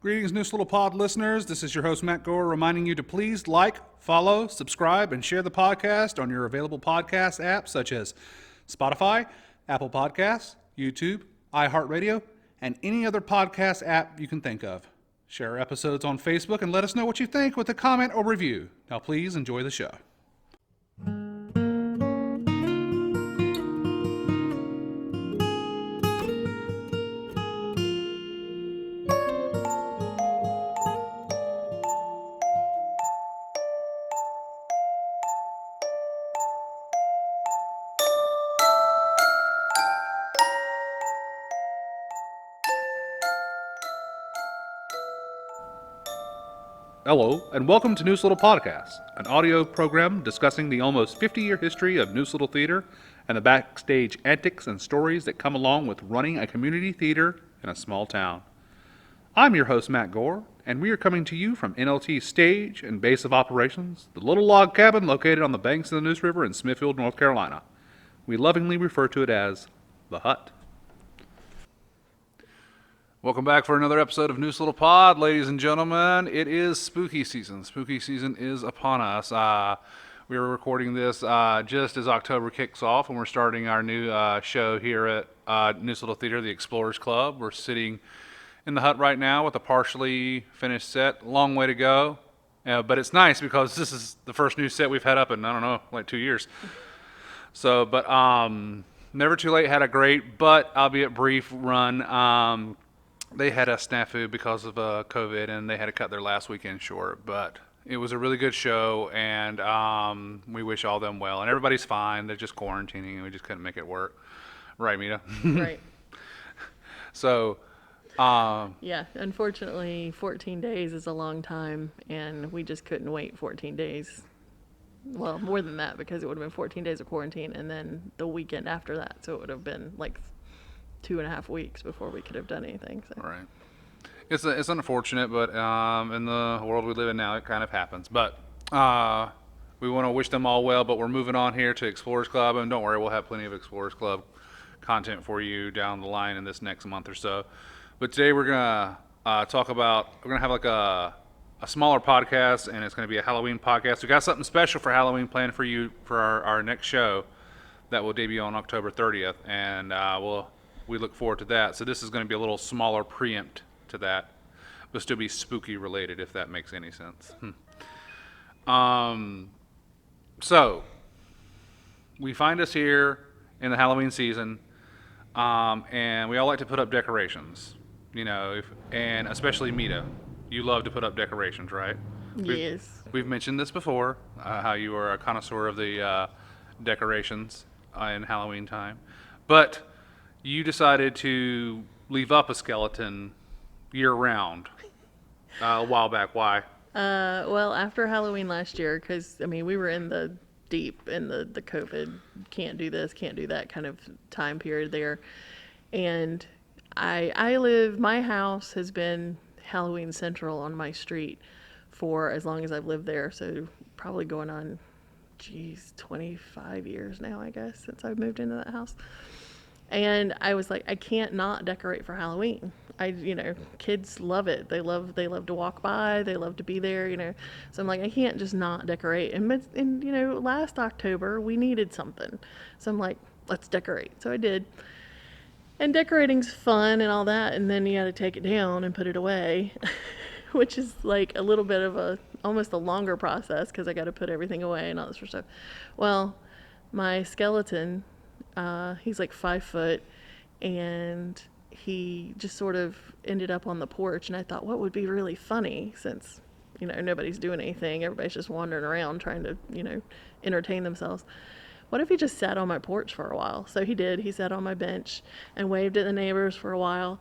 Greetings, Neuse Little Pod listeners. This is your host, Matt Gore, reminding you to please like, follow, subscribe, and share the podcast on your available podcast apps such as Spotify, Apple Podcasts, YouTube, iHeartRadio, and any other podcast app you can think of. Share our episodes on Facebook and let us know what you think with a comment or review. Now, please enjoy the show. Hello, and welcome to Neuse Little Podcast, an audio program discussing the almost 50-year history of Neuse Little Theater and the backstage antics and stories that come along with running a community theater in a small town. I'm your host, Matt Gore, and we are coming to you from NLT's stage and base of operations, the little log cabin located on the banks of the Neuse River in Smithfield, North Carolina. We lovingly refer to it as the Hut. Welcome back for another episode of Neuse Little Pod, ladies and gentlemen. It is spooky season. Spooky season is upon us. We are recording this just as October kicks off, and we're starting our new show here at Neuse Little Theater, the Explorers Club. We're sitting in the hut right now with a partially finished set. Long way to go, but it's nice because this is the first new set we've had up in, I don't know, like 2 years. So, but Never Too Late had a great, but albeit brief run. They had a snafu because of COVID, and they had to cut their last weekend short. But it was a really good show, and we wish all them well. And everybody's fine. They're just quarantining, and we just couldn't make it work. Right, Mita? Right. So, yeah, unfortunately, 14 days is a long time, and we just couldn't wait 14 days. Well, more than that, because it would have been 14 days of quarantine, and then the weekend after that. So it would have been like 2.5 weeks before we could have done anything. So. Right. It's unfortunate, but in the world we live in now, it kind of happens. But we want to wish them all well, but we're moving on here to Explorers Club, and don't worry, we'll have plenty of Explorers Club content for you down the line in this next month or so. But today we're going to talk about, we're going to have like a smaller podcast, and it's going to be a Halloween podcast. We got something special for Halloween planned for you for our next show that will debut on October 30th, and we look forward to that. So this is going to be a little smaller preempt to that, but still be spooky related, if that makes any sense. So we find us here in the Halloween season, and we all like to put up decorations, and especially Mita. You love to put up decorations, right? Yes. We've mentioned this before, how you are a connoisseur of the decorations in Halloween time, but you decided to leave up a skeleton year-round a while back. Why? Well, after Halloween last year, because, we were in the COVID, can't do this, can't do that kind of time period there. And my house has been Halloween Central on my street for as long as I've lived there. So probably going on, 25 years now, I guess, since I've moved into that house. And I was like, I can't not decorate for Halloween. Kids love it. They love to walk by. They love to be there, So I'm like, I can't just not decorate. And last October we needed something. So I'm like, let's decorate. So I did. And decorating's fun and all that. And then you got to take it down and put it away, which is like a little bit of almost a longer process because I got to put everything away and all this sort of stuff. Well, my skeleton, he's like 5 foot, and he just sort of ended up on the porch, and I thought, what would be really funny, since nobody's doing anything, everybody's just wandering around trying to entertain themselves. What if he just sat on my porch for a while? So he did. He sat on my bench and waved at the neighbors for a while,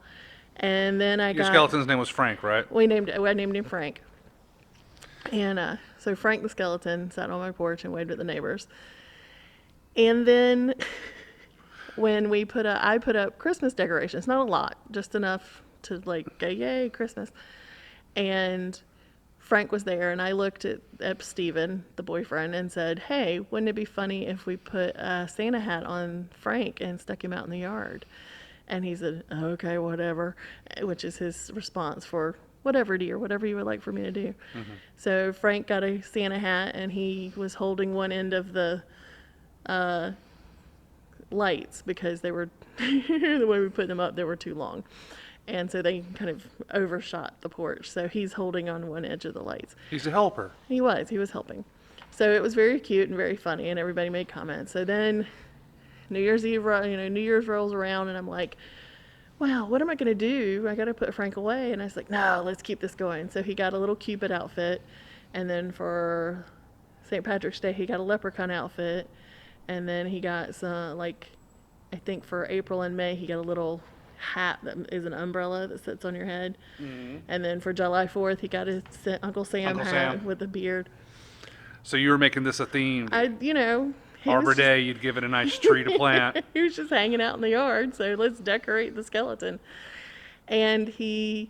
and then your skeleton's name was Frank, right? I named him Frank, and so Frank the skeleton sat on my porch and waved at the neighbors. And then when I put up Christmas decorations, not a lot, just enough to like go, yay, Christmas. And Frank was there, and I looked at Steven, the boyfriend, and said, hey, wouldn't it be funny if we put a Santa hat on Frank and stuck him out in the yard? And he said, okay, whatever, which is his response for whatever, dear, whatever you would like for me to do. So Frank got a Santa hat, and he was holding one end of the lights because they were, the way we put them up, they were too long. And so they kind of overshot the porch. So he's holding on one edge of the lights. He's a helper. He was helping. So it was very cute and very funny, and everybody made comments. So then New Year's Eve, New Year's rolls around, and I'm like, wow, what am I going to do? I got to put Frank away. And I was like, no, let's keep this going. So he got a little Cupid outfit. And then for St. Patrick's Day, he got a leprechaun outfit. And then he got some, like, I think for April and May, he got a little hat that is an umbrella that sits on your head. And then for July 4th, he got his Uncle Sam hat with a beard. So you were making this a theme. Arbor Day, you'd give it a nice tree to plant. He was just hanging out in the yard, so let's decorate the skeleton. And I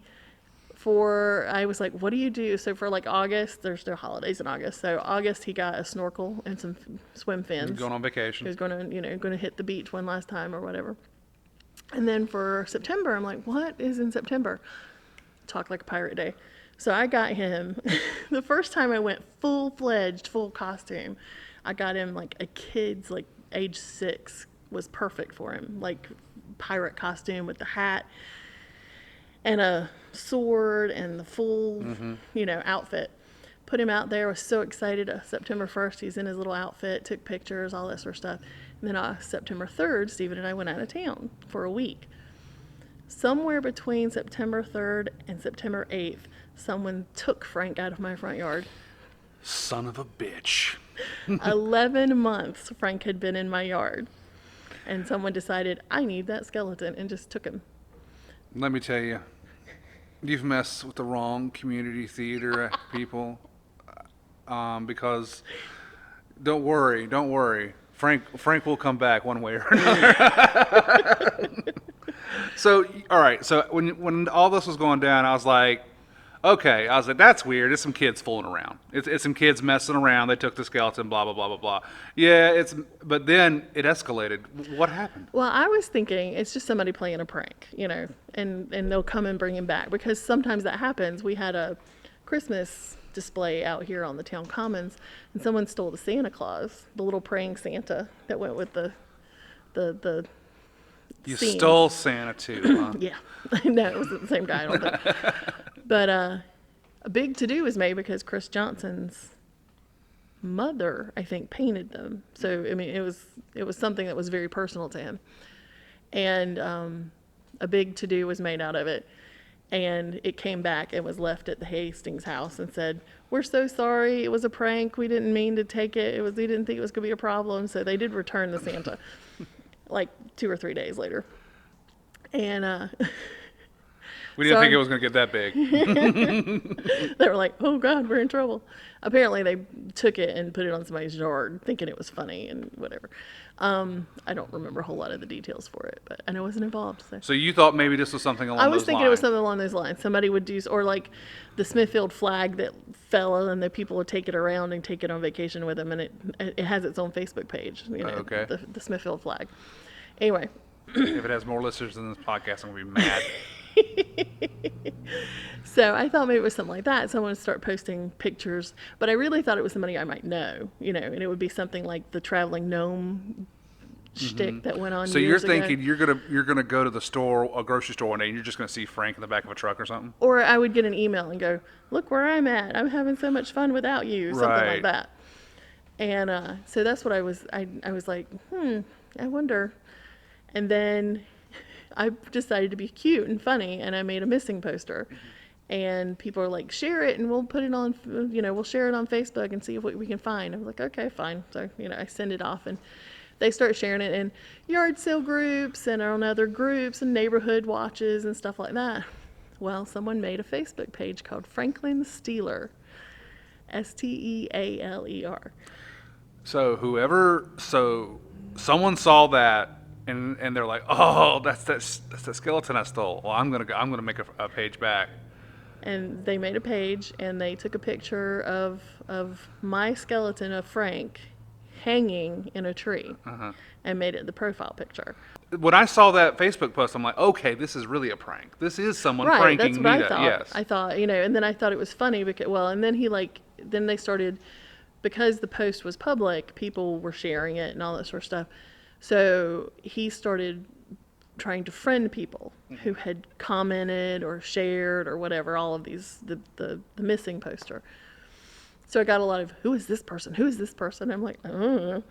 was like, what do you do? So for like August, there's no holidays in August. So August, he got a snorkel and some swim fins. Going on vacation. He was going to hit the beach one last time or whatever. And then for September, I'm like, what is in September? Talk like a pirate day. So I got him, the first time I went full-fledged, full costume, I got him like a kid's, like age 6 was perfect for him. Like pirate costume with the hat and a sword and the full, outfit. Put him out there, was so excited. September 1st, he's in his little outfit, took pictures, all that sort of stuff. And then on September 3rd, Stephen and I went out of town for a week. Somewhere between September 3rd and September 8th, someone took Frank out of my front yard. Son of a bitch. 11 months Frank had been in my yard. And someone decided, I need that skeleton, and just took him. Let me tell you, you've messed with the wrong community theater people. Because don't worry. Frank will come back one way or another. So, all right. So when all this was going down, I was like, okay. I was like, that's weird. It's some kids fooling around. It's some kids messing around. They took the skeleton. Blah blah blah blah blah. Yeah. But then it escalated. What happened? Well, I was thinking it's just somebody playing a prank, and they'll come and bring him back, because sometimes that happens. We had a Christmas display out here on the town commons, and someone stole the Santa Claus, the little praying Santa that went with the You scene. stole Santa too, huh? Yeah. No, it wasn't the same guy, I don't think. But a big to-do was made because Chris Johnson's mother, I think, painted them. So, I mean, it was something that was very personal to him. And a big to-do was made out of it. And it came back and was left at the Hastings house and said, we're so sorry. It was a prank. We didn't mean to take it. We didn't think it was going to be a problem. So they did return the Santa like 2 or 3 days later. And we didn't think it was going to get that big. they were like, oh, God, we're in trouble. Apparently they took it and put it on somebody's yard thinking it was funny and whatever. I don't remember a whole lot of the details for it, but I know I wasn't involved. So you thought maybe this was something along those lines? I was thinking it was something along those lines. Somebody would do, or like the Smithfield flag that fell, and the people would take it around and take it on vacation with them, and it has its own Facebook page, okay. the Smithfield flag. Anyway. If it has more listeners than this podcast, I'm going to be mad. So I thought maybe it was something like that. Someone would start posting pictures, but I really thought it was somebody I might know, and it would be something like the traveling gnome shtick that went on. So years you're thinking ago. you're gonna go to the store, a grocery store one day, and you're just gonna see Frank in the back of a truck or something? Or I would get an email and go, look where I'm at. I'm having so much fun without you, something Right. like that. And so that's what I was like, I wonder. And then I decided to be cute and funny, and I made a missing poster. And people are like, share it, and we'll put it on, we'll share it on Facebook and see what we can find. I'm like, okay, fine. So, I send it off, and they start sharing it in yard sale groups and on other groups and neighborhood watches and stuff like that. Well, someone made a Facebook page called Franklin Stealer, Stealer. So someone saw that, and they're like, oh, that's the skeleton I stole. Well, I'm gonna make a page back. And they made a page, and they took a picture of my skeleton of Frank hanging in a tree, and made it the profile picture. when I saw that Facebook post, I'm like, okay, this is really a prank. This is someone Right, pranking that's what Nita. I thought. Yes. I thought, and then I thought it was funny because, well, and then then they started, because the post was public, people were sharing it and all that sort of stuff. So he started trying to friend people who had commented or shared or whatever, all of these, the missing poster. So I got a lot of, who is this person? Who is this person? I'm like, I don't know.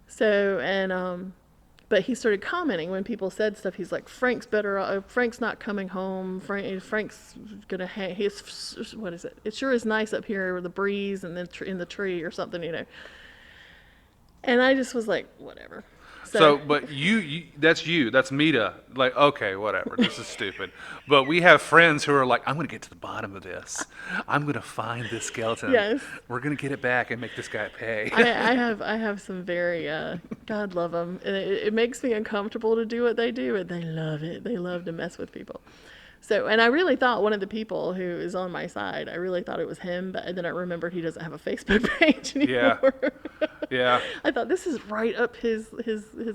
So, but he started commenting when people said stuff. He's like, Frank's not coming home. Frank's gonna hang. What is it? It sure is nice up here with the breeze and then in the tree or something. And I just was like, whatever. So, but that's Mita. Like, okay, whatever. This is stupid. But we have friends who are like, I'm going to get to the bottom of this. I'm going to find this skeleton. Yes. We're going to get it back and make this guy pay. I have some very, God love them. It makes me uncomfortable to do what they do, and they love it. They love to mess with people. So, and I really thought one of the people who is on my side, I really thought it was him, but then I remembered he doesn't have a Facebook page anymore. Yeah. I thought this is right up his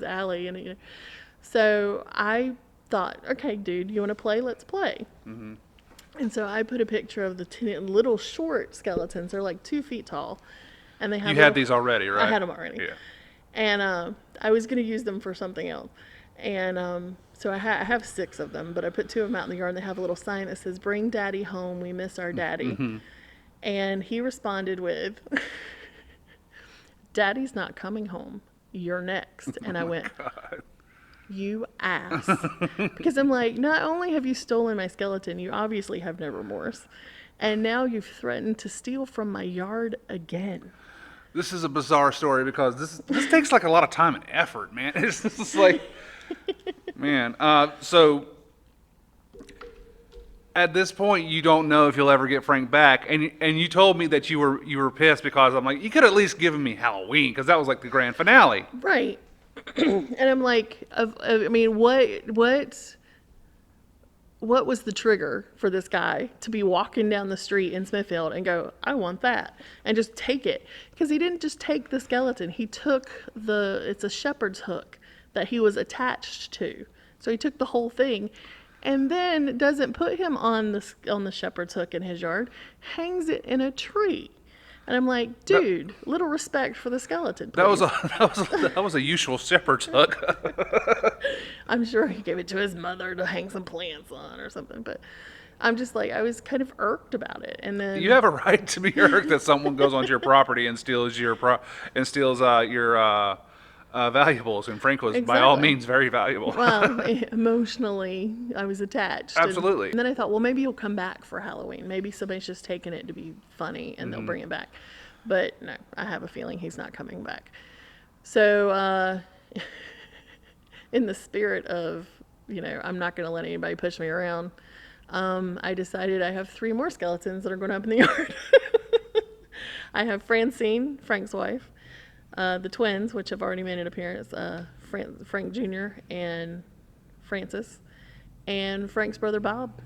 alley, and so I thought, okay, dude, you want to play? Let's play. Mm-hmm. And so I put a picture of the little short skeletons. They're like 2 feet tall, and they have. You had these already, right? I had them already. Yeah. And I was going to use them for something else, and so I have 6 of them, but I put 2 of them out in the yard, and they have a little sign that says, "Bring Daddy home. We miss our daddy." Mm-hmm. And he responded with, "Daddy's not coming home. You're next." And I went, God. You ass. Because I'm like, not only have you stolen my skeleton, you obviously have no remorse. And now you've threatened to steal from my yard again. This is a bizarre story because this takes like a lot of time and effort, man. It's just like, man. So at this point, you don't know if you'll ever get Frank back, and you told me that you were pissed because I'm like, you could at least given me Halloween because that was like the grand finale, right? And I'm like, I mean, what was the trigger for this guy to be walking down the street in Smithfield and go, I want that, and just take it? Because he didn't just take the skeleton; he took it's a shepherd's hook that he was attached to, so he took the whole thing. And then doesn't put him on the shepherd's hook in his yard, hangs it in a tree. And I'm like, dude, little respect for the skeleton, please. That was a usual shepherd's hook. I'm sure he gave it to his mother to hang some plants on or something. But I'm just like, I was kind of irked about it. And then you have a right to be irked that someone goes onto your property and steals your valuables, and Frank was by all means very valuable. Well, emotionally, I was attached. Absolutely. And then I thought, well, maybe he'll come back for Halloween. Maybe somebody's just taking it to be funny, and they'll bring it back. But no, I have a feeling he's not coming back. So, in the spirit of, I'm not going to let anybody push me around, I decided I have 3 more skeletons that are going up in the yard. I have Francine, Frank's wife. The twins, which have already made an appearance, Frank Jr. and Francis. And Frank's brother Bob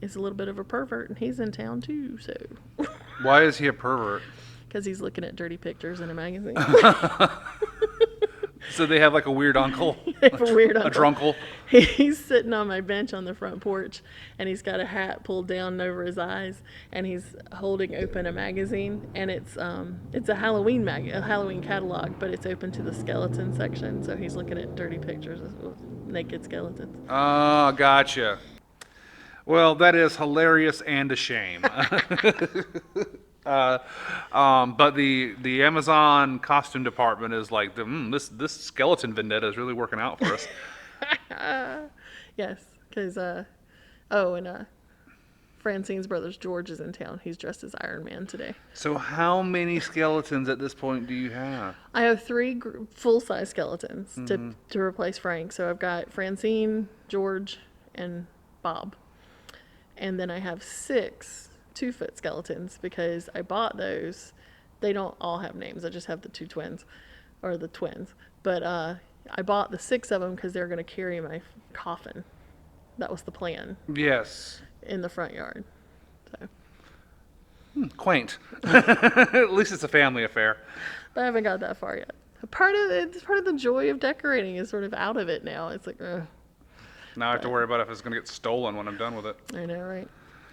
is a little bit of a pervert, and he's in town too, so. Why is he a pervert? Because he's looking at dirty pictures in a magazine. So they have like a weird uncle? They have a weird uncle. A drunkle? He's sitting on my bench on the front porch, and he's got a hat pulled down over his eyes, and he's holding open a magazine, and it's a Halloween catalog, but it's open to the skeleton section, so he's looking at dirty pictures of naked skeletons. Oh, gotcha. Well, that is hilarious and a shame. But the Amazon costume department is like, this skeleton vendetta is really working out for us. Yes, because Francine's brother's George is in town. He's dressed as Iron Man today. So how many skeletons at this point do you have? I have 3 full-size skeletons to replace Frank. So I've got Francine, George, and Bob. And then I have 6 2-foot skeletons because I bought those. They don't all have names. I just have the 2 twins, or the twins. But I bought the 6 of them because they're going to carry my coffin. That was the plan. Yes. In the front yard. So. Quaint. At least it's a family affair. But I haven't got that far yet. Part of the joy of decorating is sort of out of it now. It's like, ugh, Now I have to worry about if it's going to get stolen when I'm done with it. I know, right?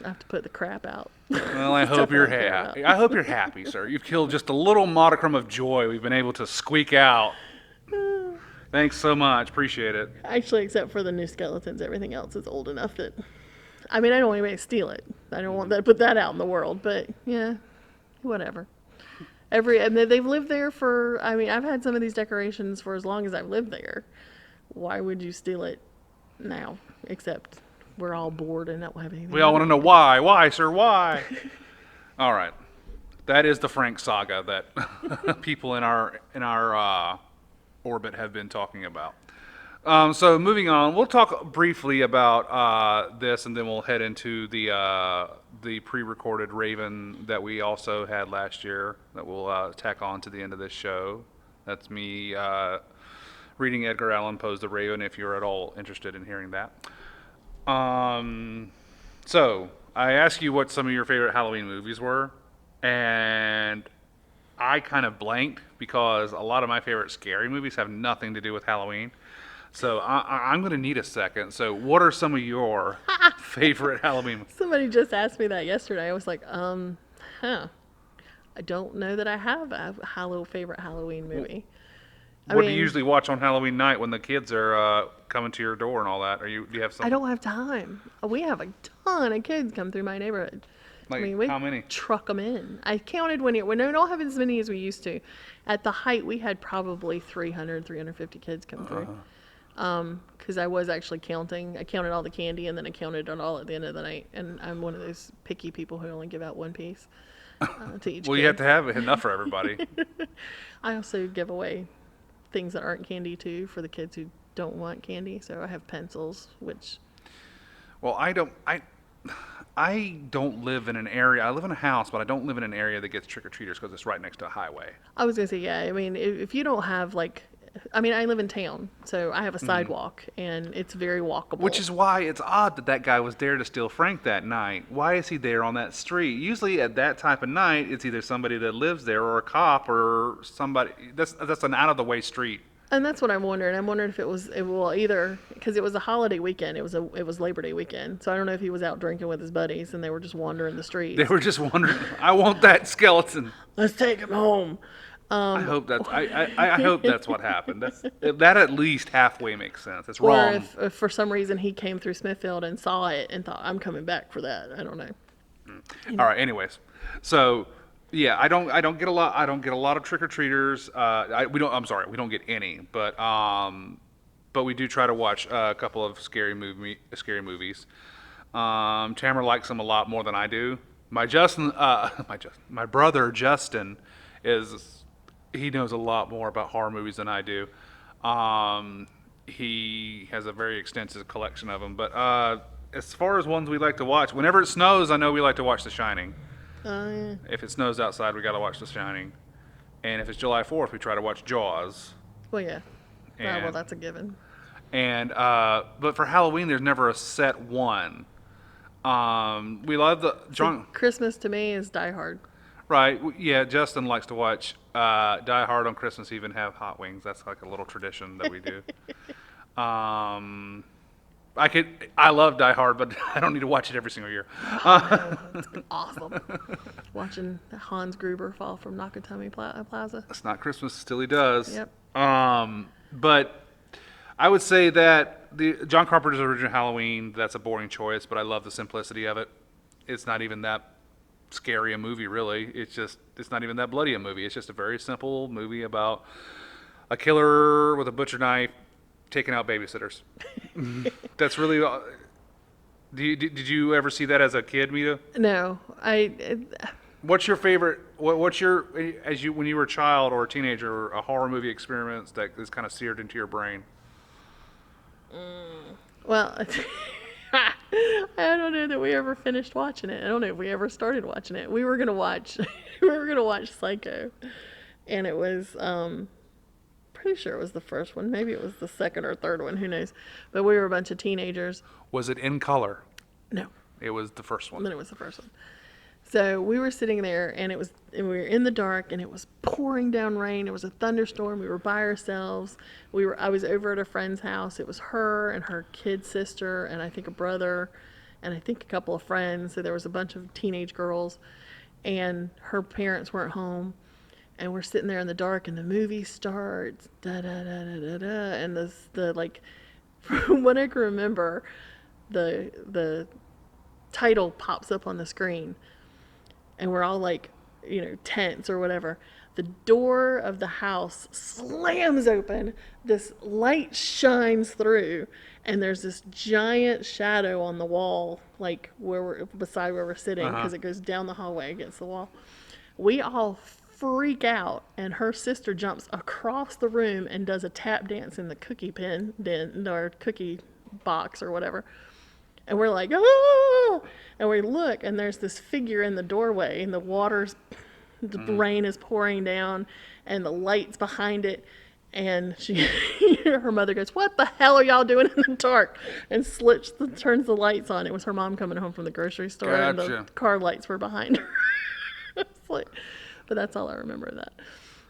I have to put the crap out. Well, I hope you're happy. I hope you're happy, sir. You've killed just a little modicum of joy we've been able to squeak out. Thanks so much. Appreciate it. Actually, except for the new skeletons, everything else is old enough that. I mean, I don't want anybody to steal it. I don't want that put that out in the world. But yeah, whatever. And they've lived there for. I mean, I've had some of these decorations for as long as I've lived there. Why would you steal it now? Except we're all bored and don't have anything. We all want to know why. Why, sir? Why? All right. That is the Frank saga that people in our orbit have been talking about. So moving on, we'll talk briefly about this, and then we'll head into the pre-recorded Raven that we also had last year that we'll tack on to the end of this show. That's me reading Edgar Allan Poe's The Raven, if you're at all interested in hearing that. So I asked you what some of your favorite Halloween movies were, and I kind of blanked because a lot of my favorite scary movies have nothing to do with Halloween. So I'm going to need a second. So what are some of your favorite Halloween movies? Somebody just asked me that yesterday. I was like, I don't know that I have a favorite Halloween movie. What do you usually watch on Halloween night when the kids are coming to your door and all that? Do you have some? I don't have time. We have a ton of kids come through my neighborhood. Like, we how many? Truck them in. I counted when we don't have as many as we used to. At the height, we had probably 300, 350 kids come through. Because I was actually counting. I counted all the candy, and then I counted it all at the end of the night. And I'm one of those picky people who only give out one piece to each Well, kid. you have to have enough for everybody. I also give away things that aren't candy, too, for the kids who don't want candy. So I have pencils, which... Well, I don't live in an area. I live in a house, but I don't live in an area that gets trick-or-treaters because it's right next to a highway. I was going to say, yeah. I mean, if you don't have, like... I mean, I live in town, so I have a sidewalk, and it's very walkable. Which is why it's odd that guy was there to steal Frank that night. Why is he there on that street? Usually at that type of night, it's either somebody that lives there or a cop or somebody. That's an out-of-the-way street. And that's what I'm wondering. I'm wondering if either because it was a holiday weekend. It was Labor Day weekend. So I don't know if he was out drinking with his buddies and they were just wandering the streets. They were just wondering, I want that skeleton. Let's take him home. I hope that's what happened. That at least halfway makes sense. It's wrong. Or if for some reason he came through Smithfield and saw it and thought, I'm coming back for that. I don't know. All right. Anyways, so yeah, I don't get a lot. I don't get a lot of trick-or-treaters. We don't get any. But we do try to watch a couple of scary movies. Tamara likes them a lot more than I do. My brother Justin he knows a lot more about horror movies than I do. He has a very extensive collection of them. But as far as ones we like to watch, whenever it snows, I know we like to watch The Shining. Yeah. If it snows outside, we got to watch The Shining. And if it's July 4th, we try to watch Jaws. Well, yeah. Well, that's a given. And but for Halloween, there's never a set one. We love Christmas to me is Die Hard. Right. Yeah, Justin likes to watch Die Hard on Christmas, even have hot wings. That's like a little tradition that we do. I love Die Hard, but I don't need to watch it every single year. It's awesome. Watching Hans Gruber fall from Nakatomi Plaza. It's not Christmas till he does. Yep. But I would say that the John Carpenter's original Halloween, that's a boring choice, but I love the simplicity of it. It's not even that scary a movie, really. It's not even that bloody a movie. It's just a very simple movie about a killer with a butcher knife taking out babysitters. That's really. Did you ever see that as a kid, Mita? No, What's your favorite? When you were a child or a teenager, a horror movie experience that is kind of seared into your brain? Well, I don't know that we ever finished watching it. I don't know if we ever started watching it. We were gonna watch Psycho, and it was pretty sure it was the first one. Maybe it was the second or third one. Who knows? But we were a bunch of teenagers. Was it in color? No. It was the first one. Then it was the first one. So we were sitting there, and we were in the dark, and it was pouring down rain. It was a thunderstorm. We were by ourselves. I was over at a friend's house. It was her and her kid sister, and I think a brother, and I think a couple of friends. So there was a bunch of teenage girls, and her parents weren't home. And we're sitting there in the dark, and the movie starts, da da da da da da, and the like, from what I can remember, the title pops up on the screen, and we're all like, tense or whatever. The door of the house slams open. This light shines through, and there's this giant shadow on the wall, like beside where we're sitting, because it goes down the hallway against the wall. We all freak out, and her sister jumps across the room and does a tap dance in the cookie bin, or cookie box or whatever. And we're like, oh! And we look, and there's this figure in the doorway, and the rain is pouring down, and the light's behind it. And her mother goes, "What the hell are y'all doing in the dark?" And turns the lights on. It was her mom coming home from the grocery store, and the car lights were behind her. But that's all I remember of that.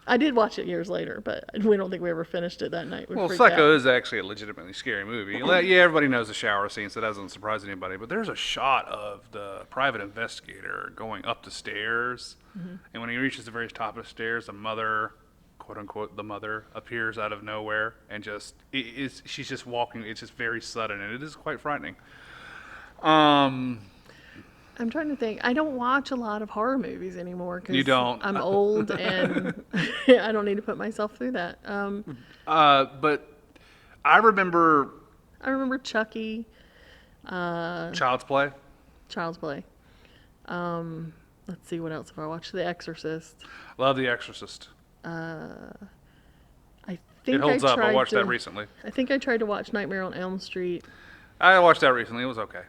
I did watch it years later, but we don't think we ever finished it that night. Well, Psycho is actually a legitimately scary movie. Yeah, everybody knows the shower scene, so that doesn't surprise anybody. But there's a shot of the private investigator going up the stairs, and when he reaches the very top of the stairs, the mother, quote unquote, the mother, appears out of nowhere, and she's just walking. It's just very sudden, and it is quite frightening. I'm trying to think. I don't watch a lot of horror movies anymore. You don't? I'm old, and I don't need to put myself through that. But I remember Chucky. Child's Play. Child's Play. Let's see, what else have I watched? The Exorcist. Love The Exorcist. I think it holds up. I watched that recently. I think I tried to watch Nightmare on Elm Street. I watched that recently. It was okay.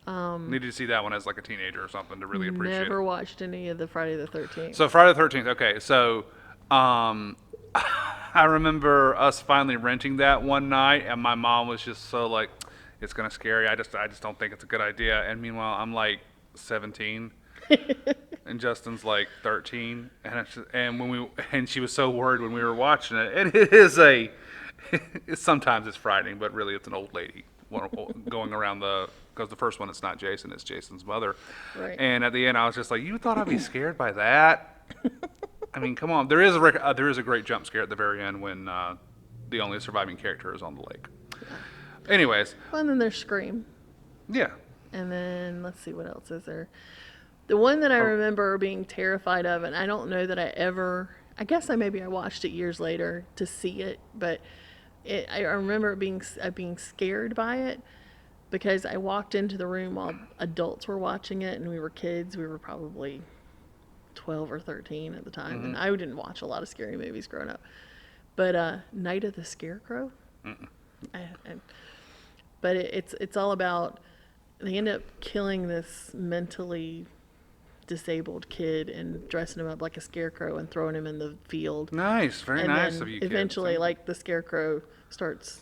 Needed to see that one as like a teenager or something to really appreciate it. Never watched any of the Friday the 13th. So Friday the 13th, okay. So I remember us finally renting that one night, and my mom was just so like, it's going to scare you. I just don't think it's a good idea. And meanwhile, I'm like 17, and Justin's like 13, and she was so worried when we were watching it. And it is sometimes it's frightening, but really it's an old lady going around because the first one, it's not Jason, it's Jason's mother. Right. And at the end, I was just like, you thought I'd be scared by that? I mean, come on. There is a great jump scare at the very end when the only surviving character is on the lake. Yeah. Anyways. Well, and then there's Scream. Yeah. And then, let's see, what else is there? The one that I remember being terrified of, and I don't know that I guess I watched it years later to see it, but I remember being scared by it, because I walked into the room while adults were watching it, and we were kids. We were probably 12 or 13 at the time, and I didn't watch a lot of scary movies growing up. But Night of the Scarecrow, but it's all about, they end up killing this mentally disabled kid and dressing him up like a scarecrow and throwing him in the field. Nice, very nice of you. Eventually, kids. like, the scarecrow starts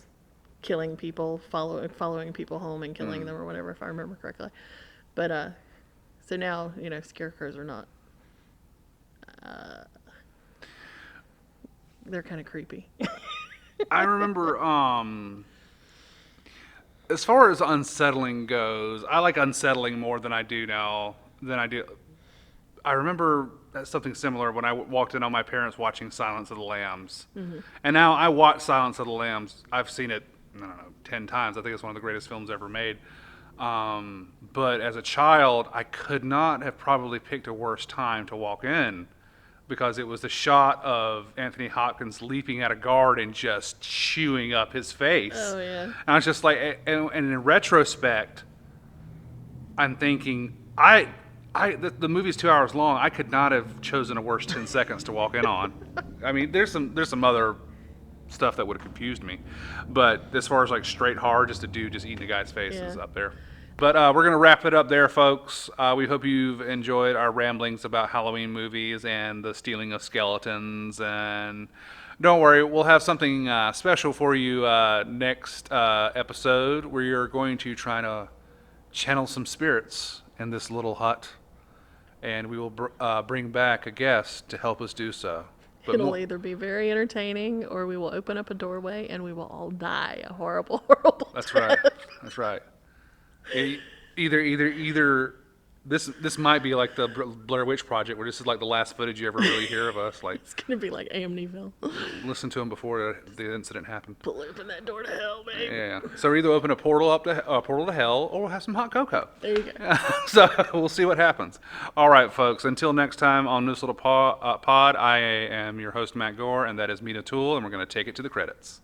killing people, following people home and killing them or whatever, if I remember correctly. But so now, scarecrows are not. They're kind of creepy. I remember, as far as unsettling goes, I like unsettling more than I do now. I remember something similar when I walked in on my parents watching Silence of the Lambs. And now I watch Silence of the Lambs. I've seen it, 10 times. I think it's one of the greatest films ever made. But as a child, I could not have probably picked a worse time to walk in, because it was the shot of Anthony Hopkins leaping at a guard and just chewing up his face. Oh, yeah. And I was just like, and in retrospect, I'm thinking, the movie's 2 hours long. I could not have chosen a worse 10 seconds to walk in on. I mean, there's some other stuff that would have confused me, but as far as like straight horror, just a dude just eating a guy's face is up there. But we're gonna wrap it up there, folks. We hope you've enjoyed our ramblings about Halloween movies and the stealing of skeletons. And don't worry, we'll have something special for you next episode, where you're going to try to channel some spirits in this little hut and we will bring back a guest to help us do so. But It'll either be very entertaining or we will open up a doorway and we will all die a horrible, horrible that's death. right. That's right. Either this might be like the Blair Witch Project, where this is like the last footage you ever really hear of us. Like, It's gonna be like Amityville. listen to them before the incident happened. Pull open that door to hell, baby. Yeah. So we either open a portal to hell, or we'll have some hot cocoa. There you go. So we'll see what happens. All right, folks. Until next time on Neuse Little Pod, I am your host Matt Gore, and that is Mina Toole, and we're going to take it to the credits.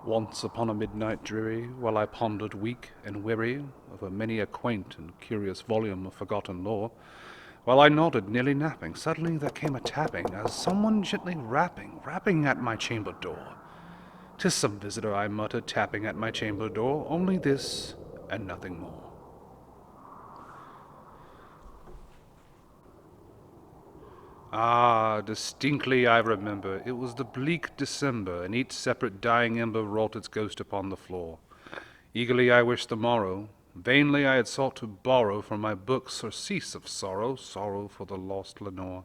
Once upon a midnight dreary, while I pondered weak and weary over many a quaint and curious volume of forgotten lore, while I nodded, nearly napping, suddenly there came a tapping, as someone gently rapping at my chamber door. "'Tis some visitor," I muttered, tapping at my chamber door, "only this and nothing more." Ah, distinctly I remember, it was the bleak December, and each separate dying ember wrought its ghost upon the floor. Eagerly I wished the morrow, vainly I had sought to borrow from my books surcease of sorrow, sorrow for the lost Lenore,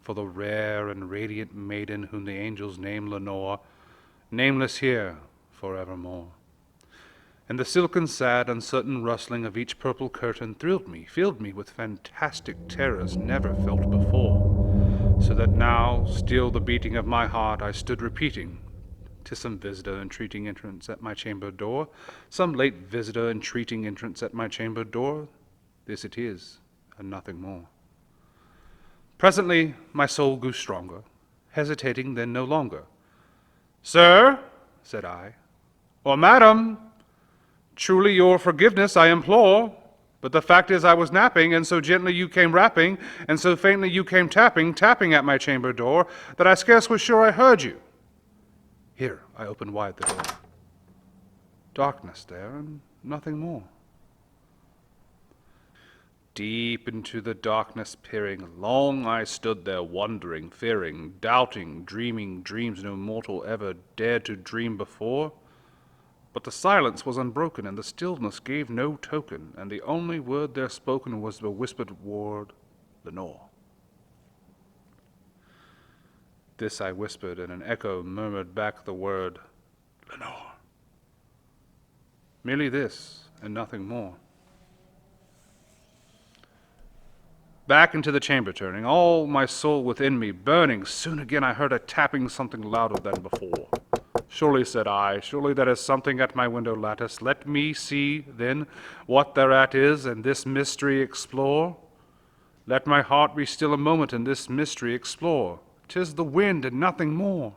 for the rare and radiant maiden whom the angels name Lenore, nameless here forevermore. And the silken, sad, uncertain rustling of each purple curtain thrilled me, filled me with fantastic terrors never felt before, so that now, still the beating of my heart, I stood repeating, "'Tis some visitor entreating entrance at my chamber door, some late visitor entreating entrance at my chamber door. This it is, and nothing more." Presently my soul grew stronger, hesitating then no longer. "Sir," said I, "or madam, truly your forgiveness I implore, but the fact is I was napping, and so gently you came rapping, and so faintly you came tapping at my chamber door, that I scarce was sure I heard you." Here I opened wide the door. Darkness there, and nothing more. Deep into the darkness peering, long I stood there wondering, fearing, doubting, dreaming dreams no mortal ever dared to dream before. But the silence was unbroken, and the stillness gave no token, and the only word there spoken was the whispered word, "Lenore." This I whispered, and an echo murmured back the word, "Lenore." Merely this, and nothing more. Back into the chamber turning, all my soul within me burning, soon again I heard a tapping something louder than before. "Surely," said I, "surely that is something at my window lattice. Let me see, then, what thereat is, and this mystery explore. Let my heart be still a moment, and this mystery explore. 'Tis the wind, and nothing more."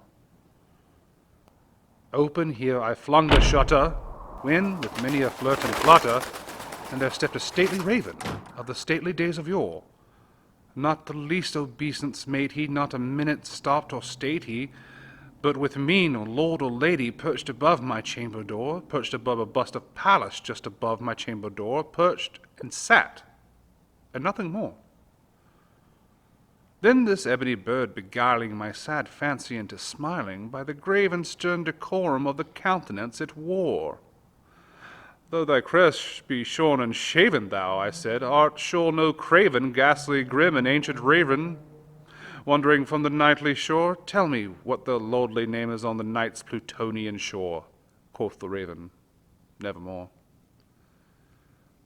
Open here I flung the shutter, when, with many a flirt and flutter, and there stepped a stately raven of the stately days of yore. Not the least obeisance made he, not a minute stopped or stayed he, but with mien or lord or lady perched above my chamber door, perched above a bust of Pallas just above my chamber door, perched and sat, and nothing more. Then this ebony bird beguiling my sad fancy into smiling by the grave and stern decorum of the countenance it wore. "Though thy crest be shorn and shaven, thou," I said, "art sure no craven, ghastly, grim, and ancient raven, wandering from the nightly shore? Tell me what the lordly name is on the night's Plutonian shore." Quoth the raven, "Nevermore."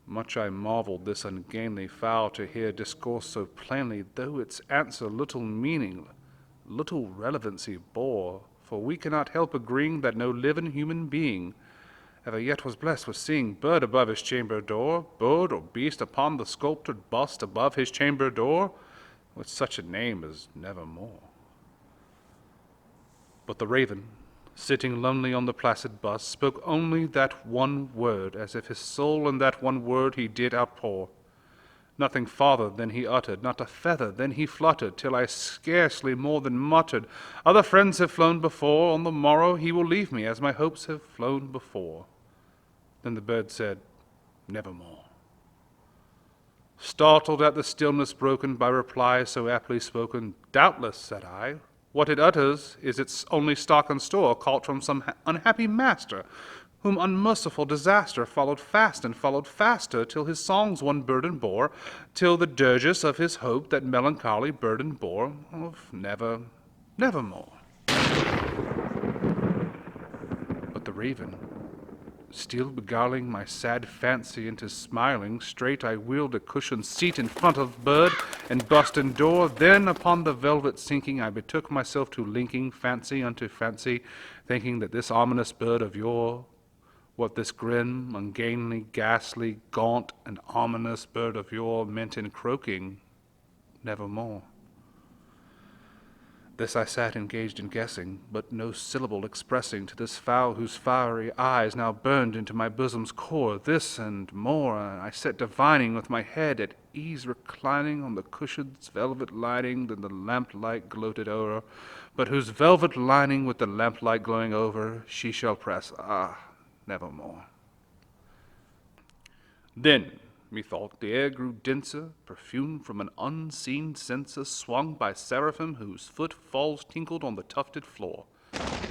Much I marveled this ungainly fowl to hear discourse so plainly, though its answer little meaning, little relevancy bore, for we cannot help agreeing that no living human being ever yet was blessed with seeing bird above his chamber door, bird or beast upon the sculptured bust above his chamber door, with such a name as Nevermore. But the raven, sitting lonely on the placid bust, spoke only that one word, as if his soul in that one word he did outpour. Nothing farther than he uttered, not a feather then he fluttered, till I scarcely more than muttered, "Other friends have flown before, on the morrow he will leave me, as my hopes have flown before." Then the bird said, "Nevermore." Startled at the stillness broken by reply so aptly spoken, "Doubtless," said I, What it utters is its only stock and store, caught from some unhappy master, whom unmerciful disaster followed fast and followed faster, till his songs one burden bore, till the dirges of his hope that melancholy burden bore of nevermore. But the raven, still beguiling my sad fancy into smiling, straight I wheeled a cushioned seat in front of bird and bust in door. Then upon the velvet sinking, I betook myself to linking fancy unto fancy, thinking that this ominous bird of yore, what this grim, ungainly, ghastly, gaunt, and ominous bird of yore meant in croaking, nevermore. This I sat engaged in guessing, but no syllable expressing to this fowl whose fiery eyes now burned into my bosom's core. This and more I sat divining, with my head at ease reclining on the cushion's velvet lining, than the lamplight gloated o'er, but whose velvet lining with the lamplight glowing over she shall press, nevermore. Then, methought, the air grew denser, perfumed from an unseen censer, swung by seraphim whose footfalls tinkled on the tufted floor.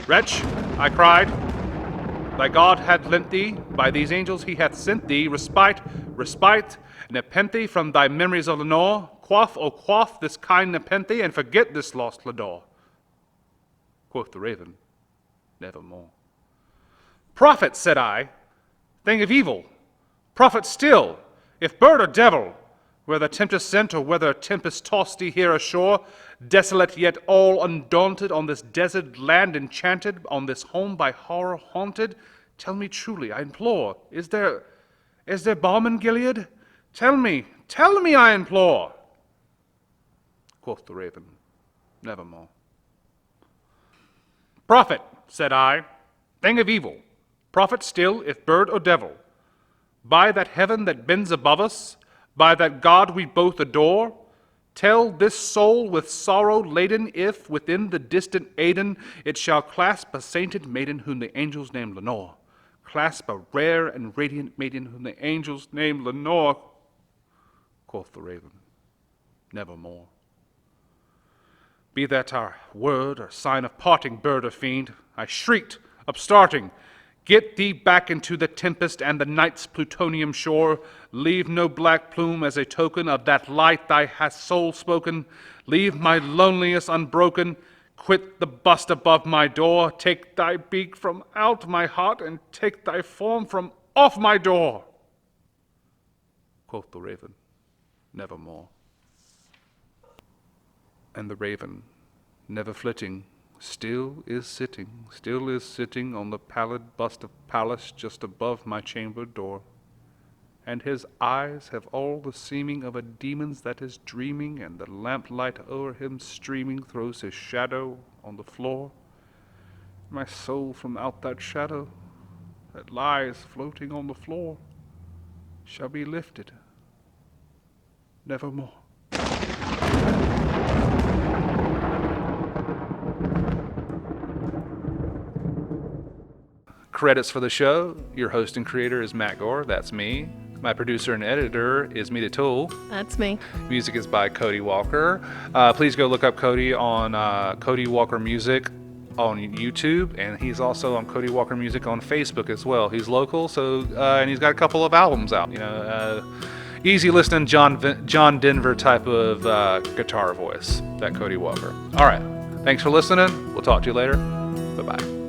Wretch, I cried, thy God hath lent thee, by these angels he hath sent thee, respite, nepenthe from thy memories of Lenore. Quaff this kind nepenthe, and forget this lost Lodore. Quoth the raven, nevermore. Prophet, said I, thing of evil, prophet still, if bird or devil, whether tempest sent or whether tempest tossed thee here ashore, desolate yet all undaunted, on this desert land enchanted, on this home by horror haunted, tell me truly, I implore, is there balm in Gilead? Tell me, I implore. Quoth the raven, nevermore. Prophet, said I, thing of evil, prophet still, if bird or devil, by that heaven that bends above us, by that God we both adore, tell this soul with sorrow laden, if within the distant Aidenn it shall clasp a sainted maiden whom the angels name Lenore, clasp a rare and radiant maiden whom the angels name Lenore. Quoth the raven, nevermore. Be that our word or sign of parting, bird or fiend, I shrieked, upstarting, get thee back into the tempest and the night's plutonium shore. Leave no black plume as a token of that light thy hast soul spoken. Leave my loneliness unbroken. Quit the bust above my door. Take thy beak from out my heart, and take thy form from off my door. Quoth the raven, nevermore. And the raven, never flitting, still is sitting on the pallid bust of Pallas just above my chamber door. And his eyes have all the seeming of a demon's that is dreaming, and the lamplight o'er him streaming throws his shadow on the floor. My soul from out that shadow that lies floating on the floor shall be lifted nevermore. Credits for the show. Your host and creator is Matt Gore. That's me. My producer and editor is Mita Toole. That's me. Music is by Cody Walker. Please go look up Cody on Cody Walker Music on YouTube, and he's also on Cody Walker Music on Facebook as well. He's local, so and he's got a couple of albums out. Easy listening, John Denver type of guitar voice. That Cody Walker. All right. Thanks for listening. We'll talk to you later. Bye-bye.